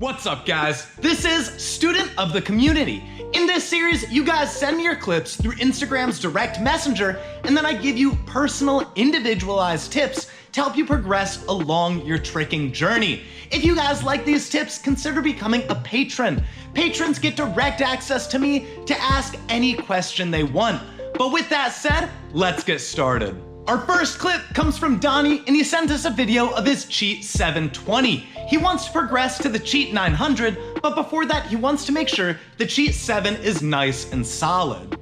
What's up, guys? This is Student of the Community. In this series, you guys send me your clips through Instagram's direct messenger, and then I give you personal, individualized tips to help you progress along your tricking journey. If you guys like these tips, consider becoming a patron. Patrons get direct access to me to ask any question they want. But with that said, let's get started. Our first clip comes from Donnie, and he sent us a video of his cheat 720. He wants to progress to the cheat 900, but before that, he wants to make sure the cheat 7 is nice and solid.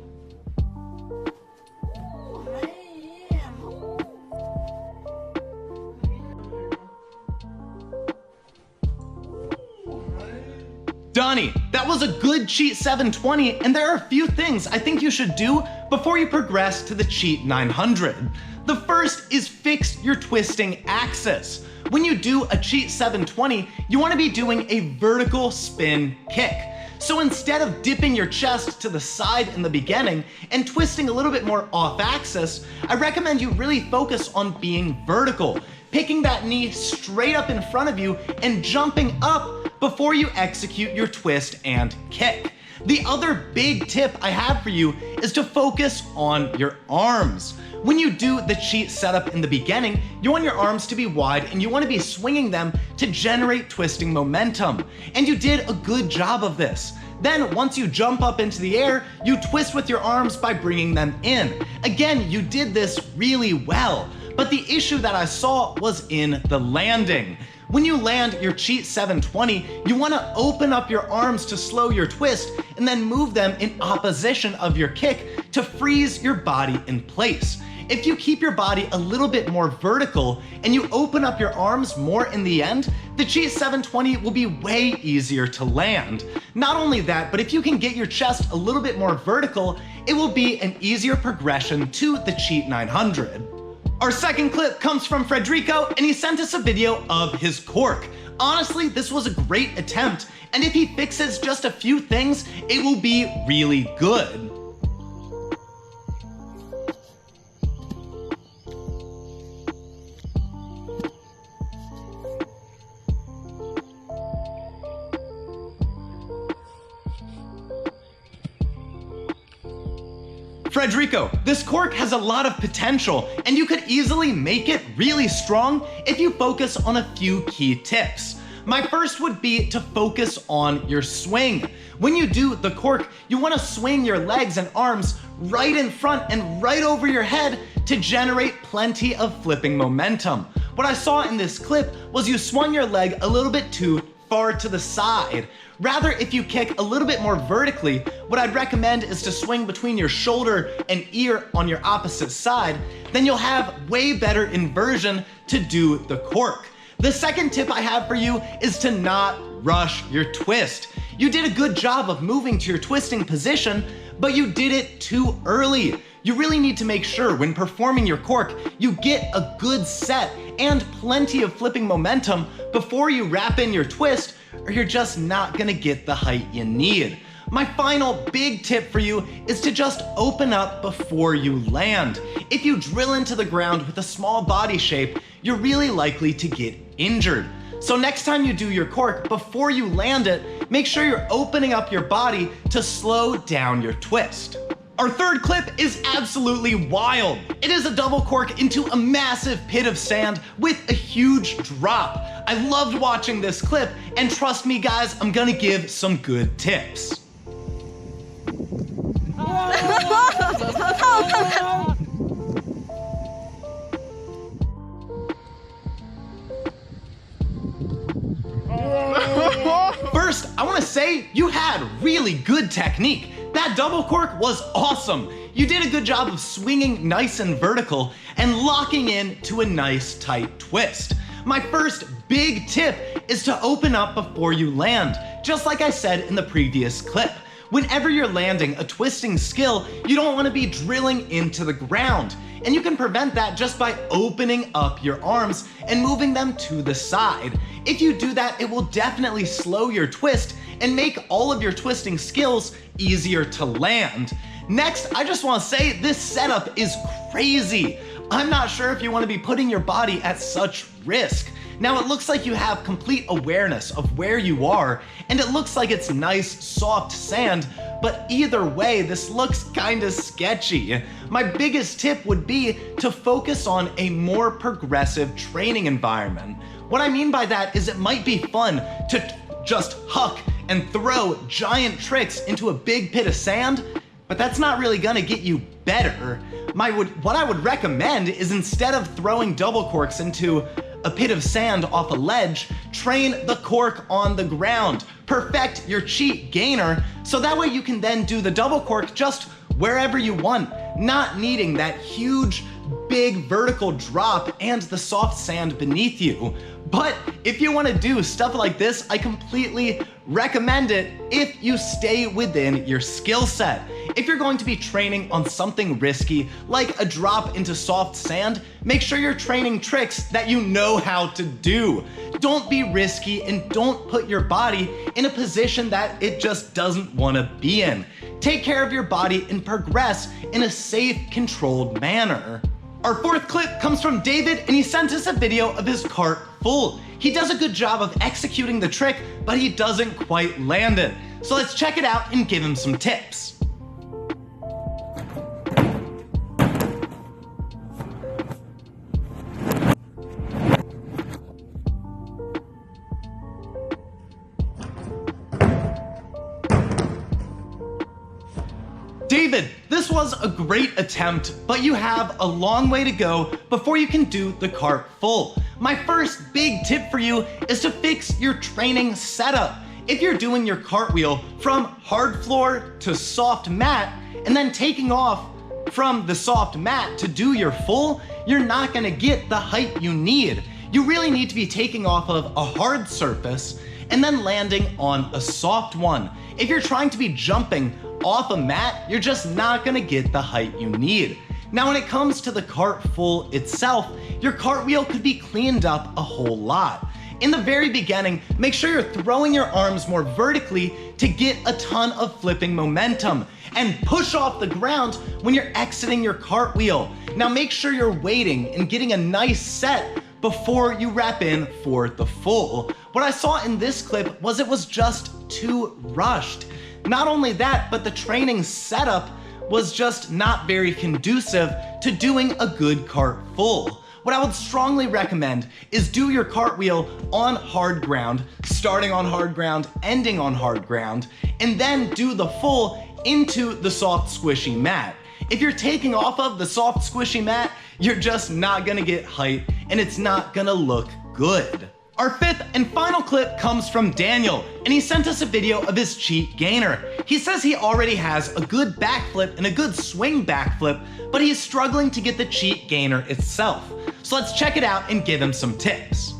Donnie, that was a good cheat 720, and there are a few things I think you should do before you progress to the cheat 900. The first is fix your twisting axis. When you do a cheat 720, you want to be doing a vertical spin kick. So instead of dipping your chest to the side in the beginning and twisting a little bit more off axis, I recommend you really focus on being vertical, picking that knee straight up in front of you and jumping up before you execute your twist and kick. The other big tip I have for you is to focus on your arms. When you do the cheat setup in the beginning, you want your arms to be wide and you want to be swinging them to generate twisting momentum. And you did a good job of this. Then once you jump up into the air, you twist with your arms by bringing them in. Again, you did this really well. But the issue that I saw was in the landing. When you land your cheat 720, you want to open up your arms to slow your twist and then move them in opposition of your kick to freeze your body in place. If you keep your body a little bit more vertical and you open up your arms more in the end, the cheat 720 will be way easier to land. Not only that, but if you can get your chest a little bit more vertical, it will be an easier progression to the cheat 900. Our second clip comes from Frederico, and he sent us a video of his cork. Honestly, this was a great attempt, and if he fixes just a few things, it will be really good. Frederico, this cork has a lot of potential, and you could easily make it really strong if you focus on a few key tips. My first would be to focus on your swing. When you do the cork, you want to swing your legs and arms right in front and right over your head to generate plenty of flipping momentum. What I saw in this clip was you swung your leg a little bit too far to the side. Rather, if you kick a little bit more vertically, what I'd recommend is to swing between your shoulder and ear on your opposite side, then you'll have way better inversion to do the cork. The second tip I have for you is to not rush your twist. You did a good job of moving to your twisting position, but you did it too early. You really need to make sure when performing your cork, you get a good set and plenty of flipping momentum before you wrap in your twist, or you're just not gonna get the height you need. My final big tip for you is to just open up before you land. If you drill into the ground with a small body shape, you're really likely to get injured. So next time you do your cork, before you land it, make sure you're opening up your body to slow down your twist. Our third clip is absolutely wild. It is a double cork into a massive pit of sand with a huge drop. I loved watching this clip, and trust me guys, I'm gonna give some good tips. First, I wanna say you had really good technique. That double cork was awesome. You did a good job of swinging nice and vertical and locking in to a nice tight twist. My first big tip is to open up before you land, just like I said in the previous clip. Whenever you're landing a twisting skill, you don't want to be drilling into the ground. And you can prevent that just by opening up your arms and moving them to the side. If you do that, it will definitely slow your twist and make all of your twisting skills easier to land. Next, I just want to say this setup is crazy. I'm not sure if you want to be putting your body at such risk. Now it looks like you have complete awareness of where you are, and it looks like it's nice, soft sand, but either way, this looks kinda sketchy. My biggest tip would be to focus on a more progressive training environment. What I mean by that is it might be fun to just huck and throw giant tricks into a big pit of sand, but that's not really gonna get you better. What I would recommend is instead of throwing double corks into a pit of sand off a ledge, train the cork on the ground. Perfect your cheat gainer, so that way you can then do the double cork just wherever you want, not needing that huge, big vertical drop and the soft sand beneath you. But if you want to do stuff like this, I completely recommend it if you stay within your skill set. If you're going to be training on something risky, like a drop into soft sand, make sure you're training tricks that you know how to do. Don't be risky and don't put your body in a position that it just doesn't want to be in. Take care of your body and progress in a safe, controlled manner. Our fourth clip comes from David, and he sent us a video of his cart full. He does a good job of executing the trick, but he doesn't quite land it. So let's check it out and give him some tips. David, this was a great attempt, but you have a long way to go before you can do the cart full. My first big tip for you is to fix your training setup. If you're doing your cartwheel from hard floor to soft mat, and then taking off from the soft mat to do your full, you're not gonna get the height you need. You really need to be taking off of a hard surface and then landing on a soft one. If you're trying to be jumping off a mat, you're just not gonna get the height you need. Now, when it comes to the cart full itself, your cartwheel could be cleaned up a whole lot. In the very beginning, make sure you're throwing your arms more vertically to get a ton of flipping momentum, and push off the ground when you're exiting your cartwheel. Now make sure you're waiting and getting a nice set before you wrap in for the full. What I saw in this clip was it was just too rushed. Not only that, but the training setup was just not very conducive to doing a good cart full. What I would strongly recommend is do your cartwheel on hard ground, starting on hard ground, ending on hard ground, and then do the full into the soft squishy mat. If you're taking off of the soft squishy mat, you're just not gonna get height and it's not gonna look good. Our fifth and final clip comes from Daniel, and he sent us a video of his cheat gainer. He says he already has a good backflip and a good swing backflip, but he's struggling to get the cheat gainer itself. So let's check it out and give him some tips.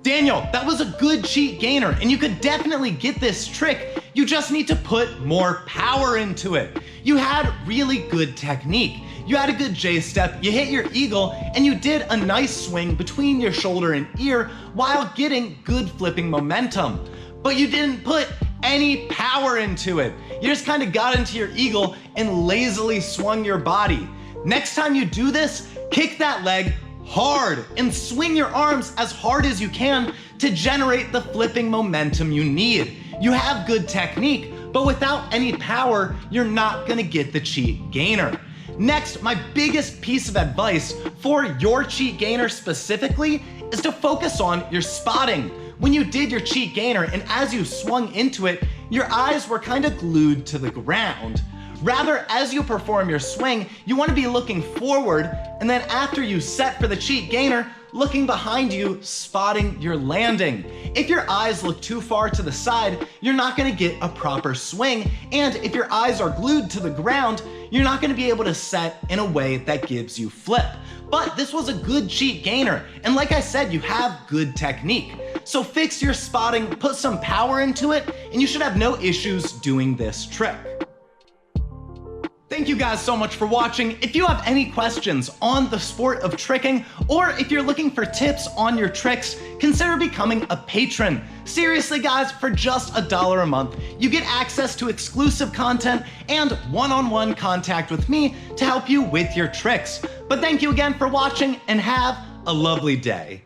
Daniel, that was a good cheat gainer, and you could definitely get this trick. You just need to put more power into it. You had really good technique. You had a good J-step, you hit your eagle, and you did a nice swing between your shoulder and ear while getting good flipping momentum. But you didn't put any power into it. You just kind of got into your eagle and lazily swung your body. Next time you do this, kick that leg hard and swing your arms as hard as you can to generate the flipping momentum you need. You have good technique, but without any power, you're not gonna get the cheat gainer. Next, my biggest piece of advice for your cheat gainer specifically is to focus on your spotting. When you did your cheat gainer and as you swung into it, your eyes were kind of glued to the ground. Rather, as you perform your swing, you want to be looking forward, and then after you set for the cheat gainer, looking behind you, spotting your landing. If your eyes look too far to the side, you're not going to get a proper swing, and if your eyes are glued to the ground, you're not going to be able to set in a way that gives you flip. But this was a good cheat gainer, and like I said, you have good technique. So fix your spotting, put some power into it, and you should have no issues doing this trick. Thank you guys so much for watching. If you have any questions on the sport of tricking, or if you're looking for tips on your tricks, consider becoming a patron. Seriously guys, for just $1 a month, you get access to exclusive content and one-on-one contact with me to help you with your tricks. But thank you again for watching and have a lovely day.